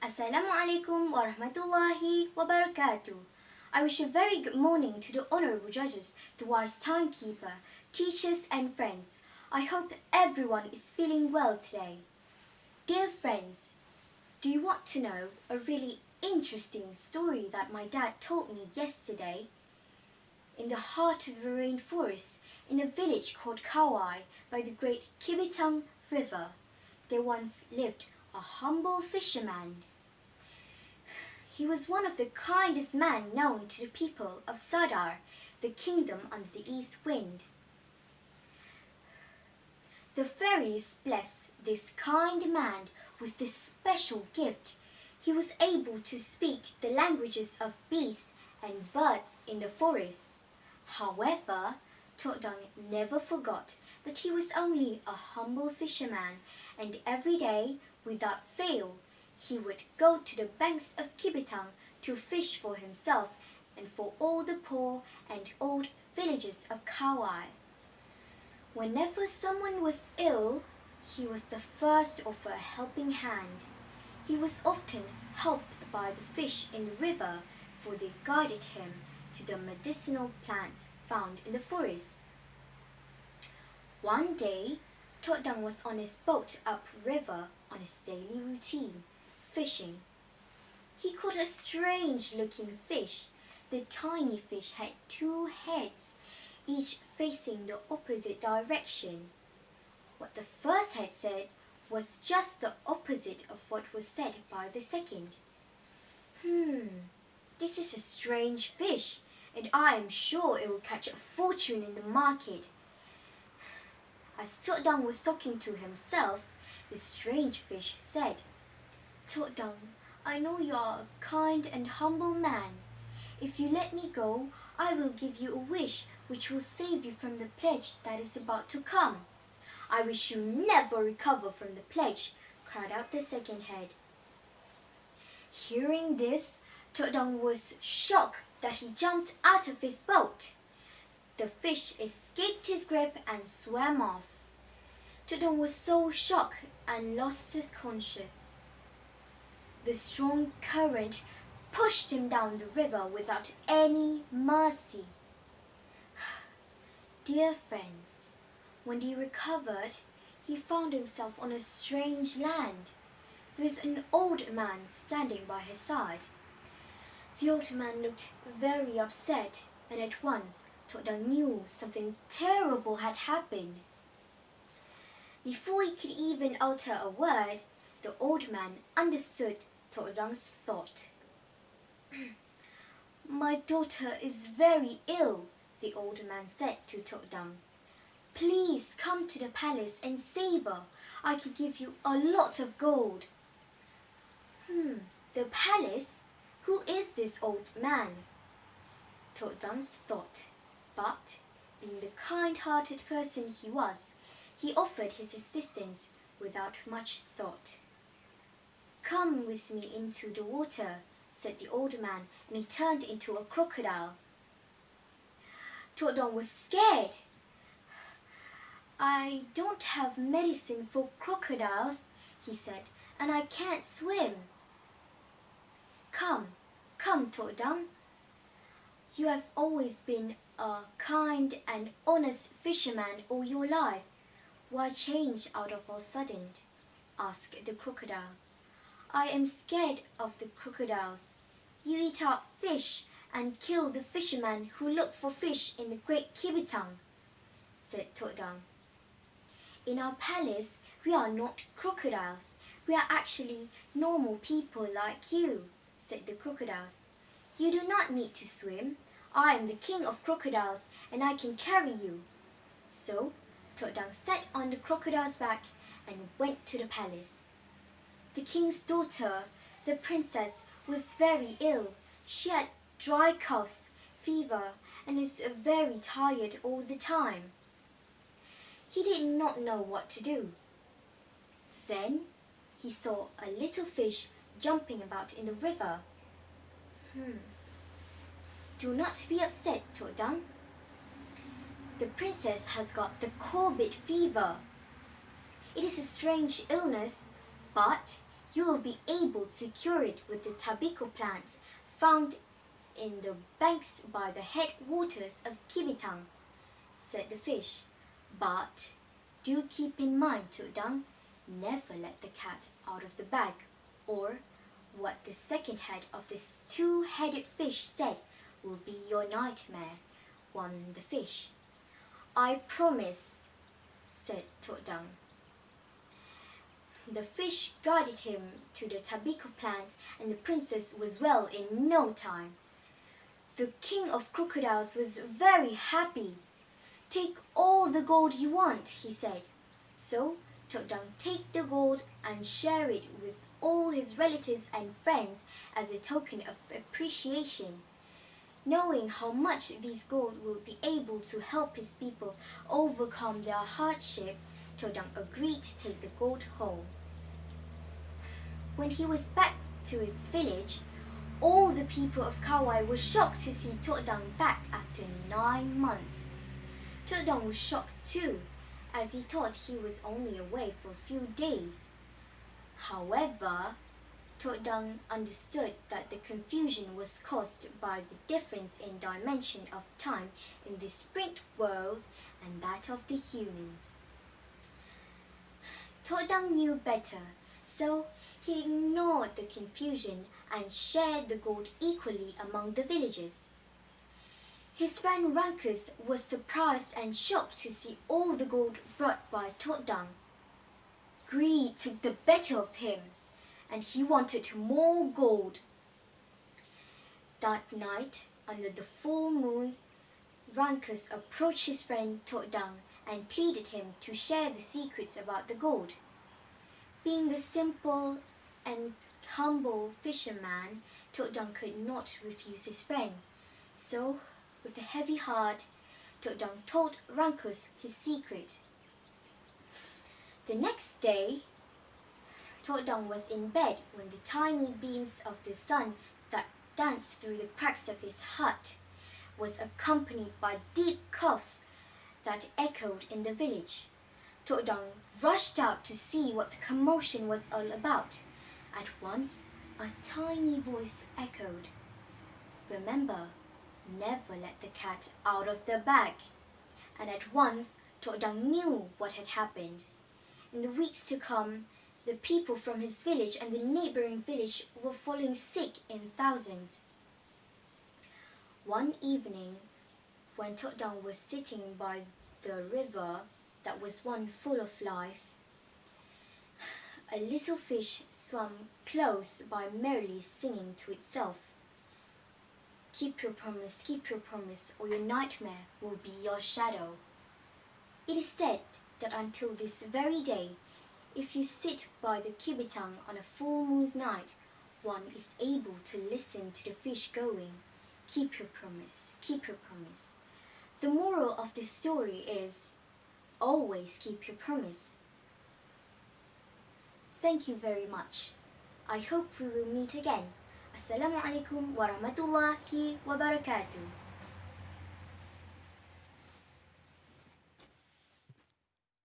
Assalamualaikum warahmatullahi wabarakatuh. I wish a very good morning to the honorable judges, the wise timekeeper, teachers and friends. I hope everyone is feeling well today. Dear friends, do you want to know a really interesting story that my dad told me yesterday? In the heart of the rainforest, in a village called Kauai by the great Kibitang River, there once lived a humble fisherman. He was one of the kindest men known to the people of Sadar, the kingdom under the east wind. The fairies blessed this kind man with this special gift. He was able to speak the languages of beasts and birds in the forest. However, Todang never forgot that he was only a humble fisherman, and every day, without fail, he would go to the banks of Kibitang to fish for himself and for all the poor and old villagers of Kauai. Whenever someone was ill, he was the first to offer a helping hand. He was often helped by the fish in the river, for they guided him to the medicinal plants found in the forest. One day, Todang was on his boat upriver on his daily routine, fishing. He caught a strange-looking fish. The tiny fish had two heads, each facing the opposite direction. What the first head said was just the opposite of what was said by the second. This is a strange fish, and I am sure it will catch a fortune in the market. As Todang was talking to himself, the strange fish said, Todang, I know you are a kind and humble man. If you let me go, I will give you a wish which will save you from the pledge that is about to come. I wish you never recover from the pledge, cried out the second head. Hearing this, Todang was shocked that he jumped out of his boat. The fish escaped his grip and swam off. Todang was so shocked and lost his conscience. The strong current pushed him down the river without any mercy. Dear friends, when he recovered, he found himself on a strange land. There was an old man standing by his side. The old man looked very upset, and at once Todang knew something terrible had happened. Before he could even utter a word, the old man understood Todang's thought. My daughter is very ill, the old man said to Todang. Please come to the palace and save her. I can give you a lot of gold. The palace? Who is this old man? Todang's thought, but being the kind-hearted person he was, he offered his assistance without much thought. Come with me into the water, said the old man, and he turned into a crocodile. Todang was scared. I don't have medicine for crocodiles, he said, and I can't swim. Come, Todang. You have always been a kind and honest fisherman all your life. Why change out of all sudden? Asked the crocodile. I am scared of the crocodiles. You eat up fish and kill the fishermen who look for fish in the great Kibitang, said Todang. In our palace, we are not crocodiles. We are actually normal people like you, said the crocodiles. You do not need to swim. I am the king of crocodiles and I can carry you. So, Todang sat on the crocodile's back and went to the palace. The king's daughter, the princess, was very ill. She had dry coughs, fever, and is very tired all the time. He did not know what to do. Then he saw a little fish jumping about in the river. Do not be upset, Todang. The princess has got the corbett fever. It is a strange illness, but you will be able to cure it with the tabico plant found in the banks by the headwaters of Kibitang, said the fish. But do keep in mind, Tudang, never let the cat out of the bag, or what the second head of this two-headed fish said will be your nightmare, warned the fish. I promise, said Tudang. The fish guided him to the tabico plant, and the princess was well in no time. The king of crocodiles was very happy. Take all the gold you want, he said. So Tudang took the gold and shared it with all his relatives and friends as a token of appreciation. Knowing how much these gold would be able to help his people overcome their hardship, Tudang agreed to take the gold home. When he was back to his village, all the people of Kauai were shocked to see Tudang back after 9 months. Tudang was shocked too, as he thought he was only away for a few days. However, Tudang understood that the confusion was caused by the difference in dimension of time in the spirit world and that of the humans. Tudang knew better, so he ignored the confusion and shared the gold equally among the villagers. His friend Rankus was surprised and shocked to see all the gold brought by Tudang. Greed took the better of him, and he wanted more gold. That night, under the full moon, Rankus approached his friend Tudang and pleaded him to share the secrets about the gold. Being the simple and humble fisherman, Tudang could not refuse his friend. So, with a heavy heart, Tudang told Rankus his secret. The next day, Tudang was in bed when the tiny beams of the sun that danced through the cracks of his hut was accompanied by deep coughs that echoed in the village. Tudang rushed out to see what the commotion was all about. At once, a tiny voice echoed, "Remember, never let the cat out of the bag." And at once, Tudang knew what had happened. In the weeks to come, the people from his village and the neighboring village were falling sick in thousands. One evening, when Tudang was sitting by the river that was one full of life, a little fish swam close by merrily singing to itself, keep your promise, or your nightmare will be your shadow." It is said that until this very day, if you sit by the Kibitang on a full moon's night, one is able to listen to the fish going, keep your promise. The moral of this story is, always keep your promise. Thank you very much. I hope we will meet again. Assalamualaikum warahmatullahi wabarakatuh.